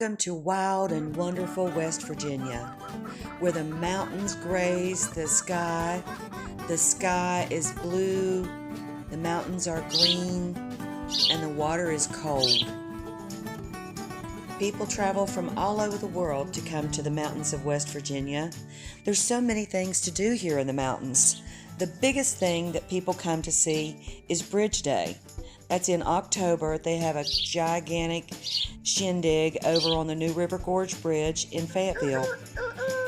Welcome to wild and wonderful West Virginia, where the mountains graze the sky. The sky is blue, the mountains are green, and the water is cold. People travel from all over the world to come to the mountains of West Virginia. There's so many things to do here in the mountains. The biggest thing that people come to see is Bridge Day. That's in October. They have a gigantic shindig over on the New River Gorge Bridge in Fayetteville.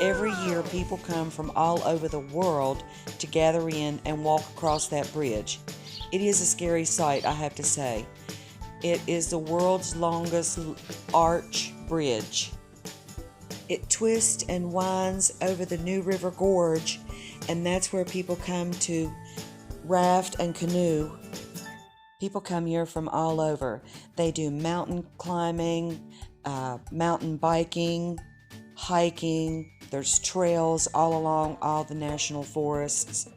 Every year, people come from all over the world to gather in and walk across that bridge. It is a scary sight, I have to say. It is the world's longest arch bridge. It twists and winds over the New River Gorge, and that's where people come to raft and canoe. People come here from all over. They do mountain climbing, mountain biking, hiking. There's trails all along all the national forests.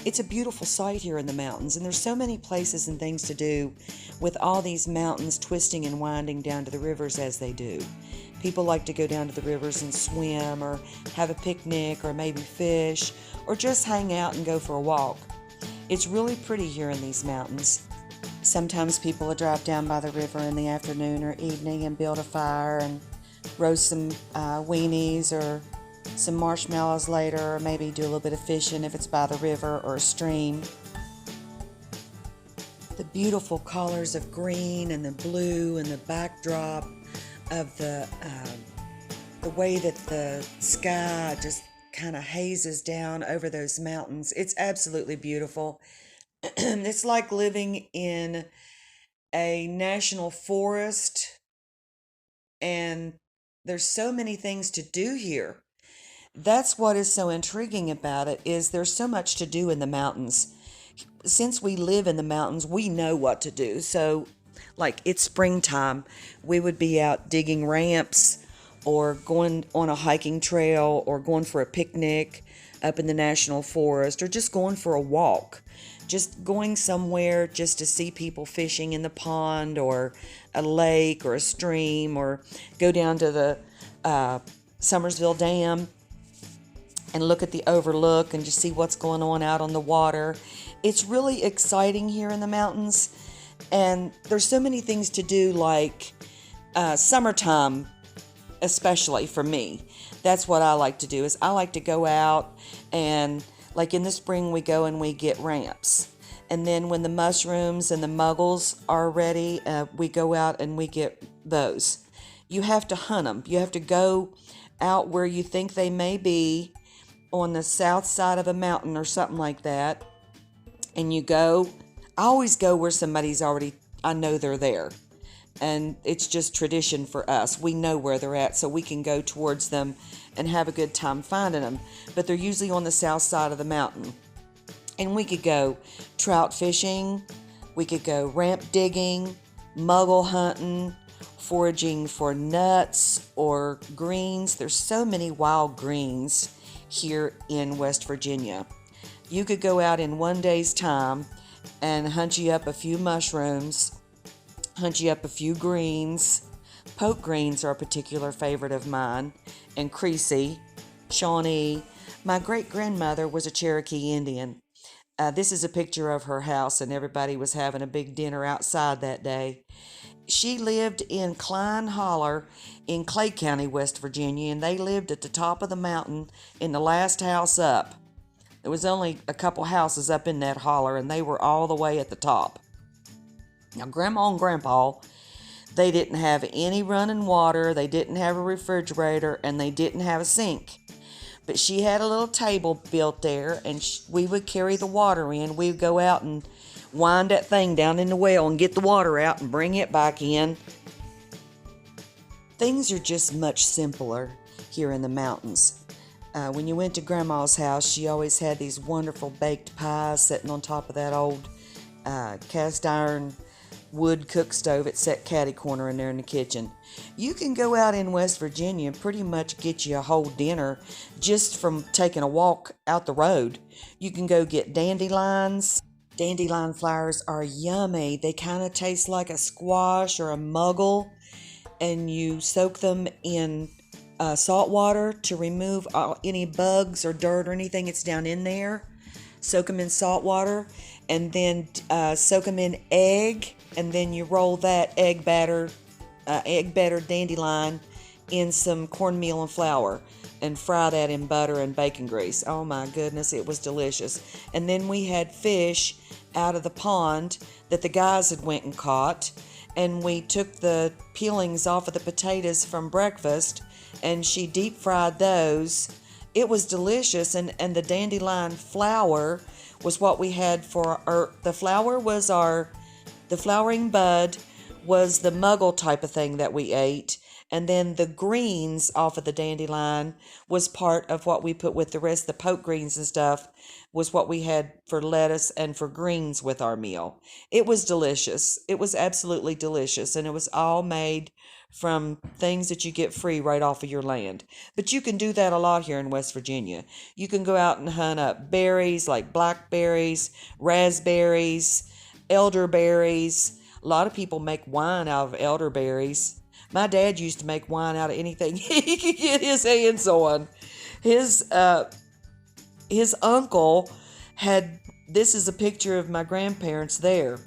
It's a beautiful sight here in the mountains, and there's so many places and things to do with all these mountains twisting and winding down to the rivers as they do. People like to go down to the rivers and swim, or have a picnic, or maybe fish, or just hang out and go for a walk. It's really pretty here in these mountains. Sometimes people will drive down by the river in the afternoon or evening and build a fire and roast some weenies or some marshmallows later, or maybe do a little bit of fishing if it's by the river or a stream. The beautiful colors of green and the blue and the backdrop of the way that the sky just kind of hazes down over those mountains. It's absolutely beautiful. It's like living in a national forest, and there's so many things to do here. That's what is so intriguing about it, is there's so much to do in the mountains. Since we live in the mountains, we know what to do. So, like, it's springtime, we would be out digging ramps or going on a hiking trail or going for a picnic up in the national forest, or just going for a walk. Just going somewhere just to see people fishing in the pond or a lake or a stream, or go down to the Summersville Dam and look at the overlook and just see what's going on the water. It's really exciting here in the mountains, and there's so many things to do, like summertime, especially for me. That's what I like to do, is I like to go out, and like in the spring we go and we get ramps. And then when the mushrooms and the muggles are ready, we go out and we get those. You have to hunt them. You have to go out where you think they may be, on the south side of a mountain or something like that. And you go, I always go where somebody's already, I know they're there. And it's just tradition for us. We know where they're at, so we can go towards them and have a good time finding them. But they're usually on the south side of the mountain. And we could go trout fishing, we could go ramp digging, muggle hunting, foraging for nuts or greens. There's so many wild greens here in West Virginia. You could go out in one day's time and hunt you up a few mushrooms, hunt you up a few greens. Poke greens are a particular favorite of mine, and Creasy, Shawnee. My great-grandmother was a Cherokee Indian. This is a picture of her house, and everybody was having a big dinner outside that day. She lived in Klein Holler in Clay County, West Virginia, and they lived at the top of the mountain in the last house up. There was only a couple houses up in that holler, and they were all the way at the top. Now, Grandma and Grandpa, they didn't have any running water, they didn't have a refrigerator, and they didn't have a sink. But she had a little table built there, and we would carry the water in. We'd go out and wind that thing down in the well and get the water out and bring it back in. Things are just much simpler here in the mountains. When you went to Grandma's house, she always had these wonderful baked pies sitting on top of that old cast iron wood cook stove. It set catty corner in there in the kitchen. You can go out in West Virginia and pretty much get you a whole dinner just from taking a walk out the road. You can go get dandelions. Dandelion flowers are yummy. They kind of taste like a squash or a muggle, and you soak them in salt water to remove any bugs or dirt or anything that's down in there. Soak them in salt water, and then soak them in egg, and then you roll that egg battered dandelion in some cornmeal and flour and fry that in butter and bacon grease. Oh my goodness, it was delicious. And then we had fish out of the pond that the guys had went and caught, and we took the peelings off of the potatoes from breakfast, and she deep fried those. It was delicious, and the dandelion flour was what we had for the flowering bud was the muggle type of thing that we ate. And then the greens off of the dandelion was part of what we put with the rest. The poke greens and stuff was what we had for lettuce and for greens with our meal. It was delicious. It was absolutely delicious. And it was all made from things that you get free right off of your land. But you can do that a lot here in West Virginia. You can go out and hunt up berries like blackberries, raspberries, elderberries. A lot of people make wine out of elderberries. My dad used to make wine out of anything he could get his hands on. His uncle had, this is a picture of my grandparents there.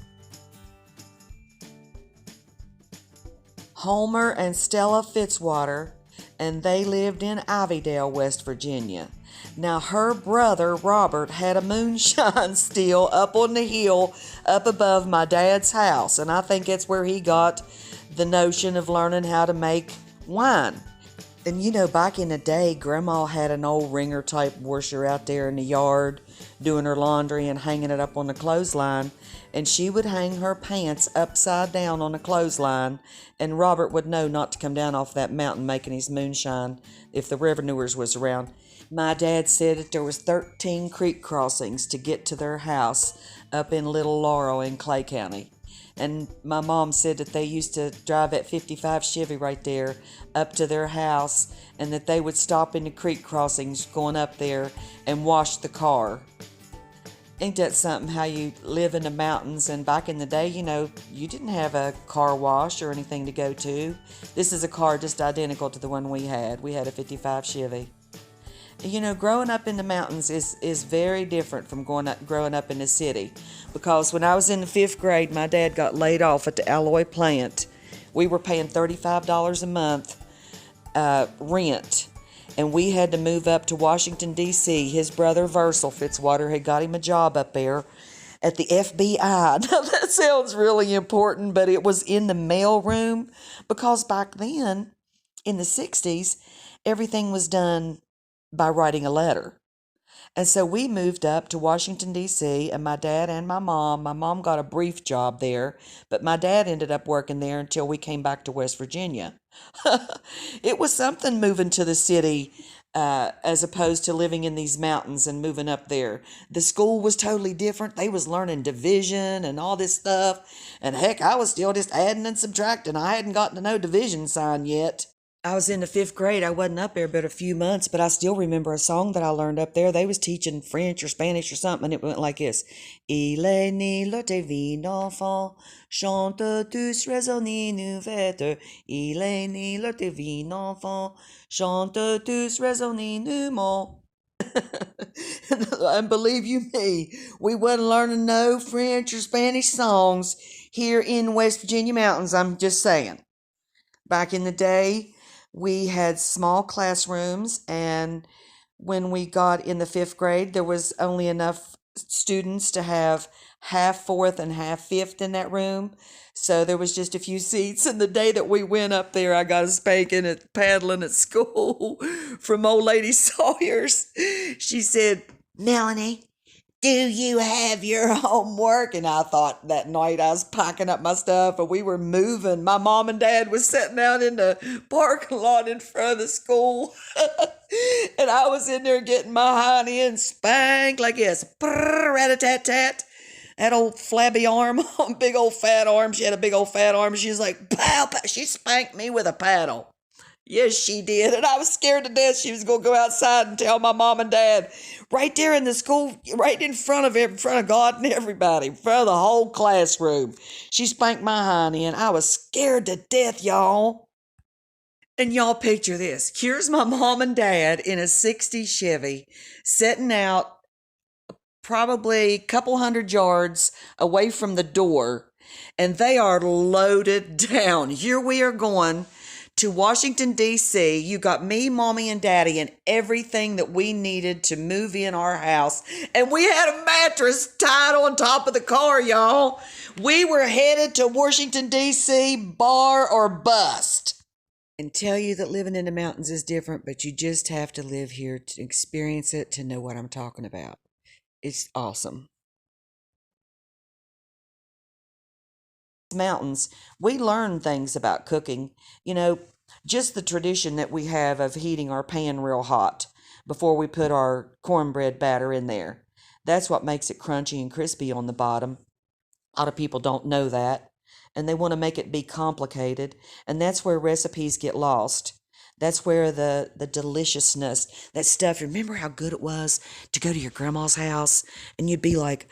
Homer and Stella Fitzwater, and they lived in Ivydale, West Virginia. Now, her brother, Robert, had a moonshine still up on the hill up above my dad's house, and I think that's where he got the notion of learning how to make wine. And you know, back in the day, Grandma had an old wringer type washer out there in the yard doing her laundry and hanging it up on the clothesline. And she would hang her pants upside down on the clothesline, and Robert would know not to come down off that mountain making his moonshine if the revenuers was around. My dad said that there was 13 creek crossings to get to their house up in Little Laurel in Clay County. And my mom said that they used to drive that 55 Chevy right there up to their house, and that they would stop in the creek crossings going up there and wash the car. Ain't that something, how you live in the mountains? And back in the day, you know, you didn't have a car wash or anything to go to. This is a car just identical to the one we had. We had a 55 Chevy. You know, growing up in the mountains is very different from growing up in the city. Because when I was in the 5th grade, my dad got laid off at the alloy plant. We were paying $35 a month rent. And we had to move up to Washington, D.C. His brother, Versal Fitzwater, had got him a job up there at the FBI. Now, that sounds really important, but it was in the mail room. Because back then, in the 60s, everything was done by writing a letter. And so we moved up to Washington, D.C., and my dad and my mom got a brief job there, but my dad ended up working there until we came back to West Virginia. It was something moving to the city as opposed to living in these mountains and moving up there. The school was totally different. They was learning division and all this stuff. And heck, I was still just adding and subtracting. I hadn't gotten to know division sign yet. I was in the 5th grade. I wasn't up there but a few months, but I still remember a song that I learned up there. They was teaching French or Spanish or something, and it went like this. Il est né le divin enfant, chante tous résonnez nouvelle. Il est né le divin enfant, chante tous résonnez nouvelle. And believe you me, we wasn't learning no French or Spanish songs here in West Virginia mountains. I'm just saying. Back in the day, we had small classrooms, and when we got in the 5th grade, there was only enough students to have half 4th and half 5th in that room. So there was just a few seats. And the day that we went up there, I got a spanking at paddling at school from old lady Sawyer's. She said, "Melanie, do you have your homework?" And I thought that night I was packing up my stuff and we were moving. My mom and dad was sitting out in the parking lot in front of the school. And I was in there getting my honey and spanked like this. Rat-a-tat-tat. That old flabby arm, big old fat arm. She had a big old fat arm. She was like, pow, pow. She spanked me with a paddle. Yes, she did. And I was scared to death she was going to go outside and tell my mom and dad right there in the school, right in front of God and everybody, in front of the whole classroom. She spanked my honey, and I was scared to death, y'all. And y'all picture this. Here's my mom and dad in a 60 Chevy setting out probably a couple hundred yards away from the door, and they are loaded down. Here we are going to Washington, D.C. You got me, mommy, and daddy, and everything that we needed to move in our house. And we had a mattress tied on top of the car, y'all. We were headed to Washington, D.C., bar or bust. And tell you that living in the mountains is different, but you just have to live here to experience it to know what I'm talking about. It's awesome. Mountains, we learn things about cooking. You know, just the tradition that we have of heating our pan real hot before we put our cornbread batter in there. That's what makes it crunchy and crispy on the bottom. A lot of people don't know that, and they want to make it be complicated, and that's where recipes get lost. That's where the deliciousness, that stuff. Remember how good it was to go to your grandma's house and you'd be like,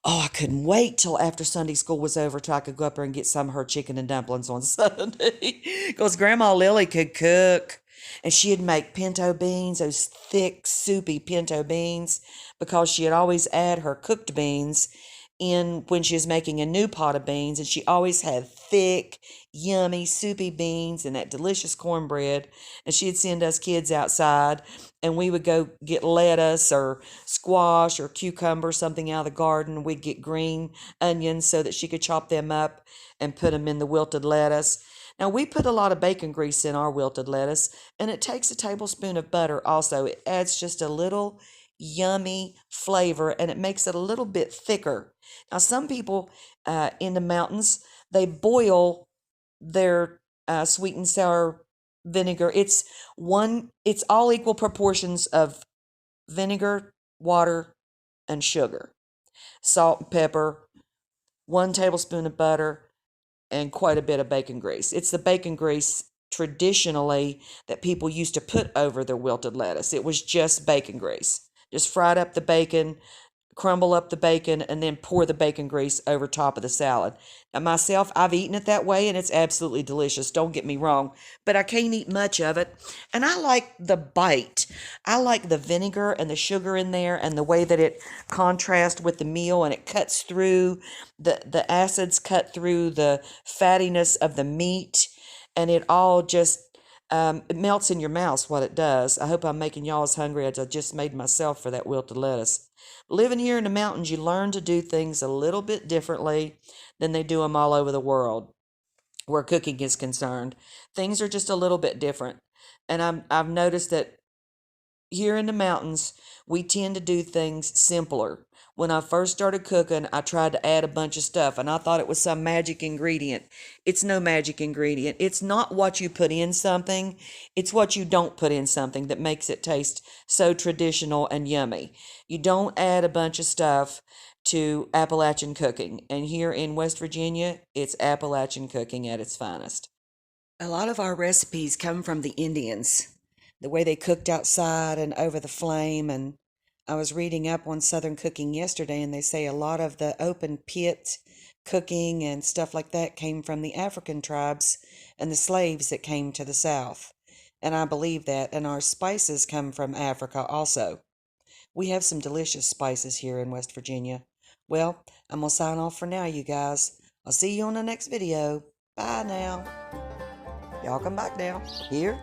oh, I couldn't wait till after Sunday school was over till I could go up there and get some of her chicken and dumplings on Sunday. Because Grandma Lily could cook. And she'd make pinto beans, those thick, soupy pinto beans, because she had always add her cooked beans in when she was making a new pot of beans, and she always had thick, yummy, soupy beans and that delicious cornbread. And she'd send us kids outside, and we would go get lettuce or squash or cucumber, something out of the garden. We'd get green onions so that she could chop them up and put them in the wilted lettuce. Now, we put a lot of bacon grease in our wilted lettuce, and it takes a tablespoon of butter also. It adds just a little yummy flavor, and it makes it a little bit thicker. Now, some people in the mountains, they boil their sweet and sour vinegar. It's all equal proportions of vinegar, water, and sugar, salt and pepper, 1 tablespoon of butter, and quite a bit of bacon grease. It's the bacon grease traditionally that people used to put over their wilted lettuce. It was just bacon grease. Just fried up the bacon, crumble up the bacon, and then pour the bacon grease over top of the salad. Now, myself, I've eaten it that way, and it's absolutely delicious. Don't get me wrong, but I can't eat much of it. And I like the bite. I like the vinegar and the sugar in there, and the way that it contrasts with the meal, and it cuts through the acids, cut through the fattiness of the meat, and it all just it melts in your mouth. What it does. I hope I'm making y'all as hungry as I just made myself for that wilted lettuce. Living here in the mountains, you learn to do things a little bit differently than they do them all over the world where cooking is concerned. Things are just a little bit different. And I've noticed that here in the mountains, we tend to do things simpler. When I first started cooking, I tried to add a bunch of stuff, and I thought it was some magic ingredient. It's no magic ingredient. It's not what you put in something, it's what you don't put in something that makes it taste so traditional and yummy. You don't add a bunch of stuff to Appalachian cooking, and here in West Virginia, it's Appalachian cooking at its finest. A lot of our recipes come from the Indians, the way they cooked outside and over the flame. And I was reading up on Southern cooking yesterday, and they say a lot of the open pit cooking and stuff like that came from the African tribes and the slaves that came to the South. And I believe that. And our spices come from Africa also. We have some delicious spices here in West Virginia. Well, I'm going to sign off for now, you guys. I'll see you on the next video. Bye now. Y'all come back now. Here.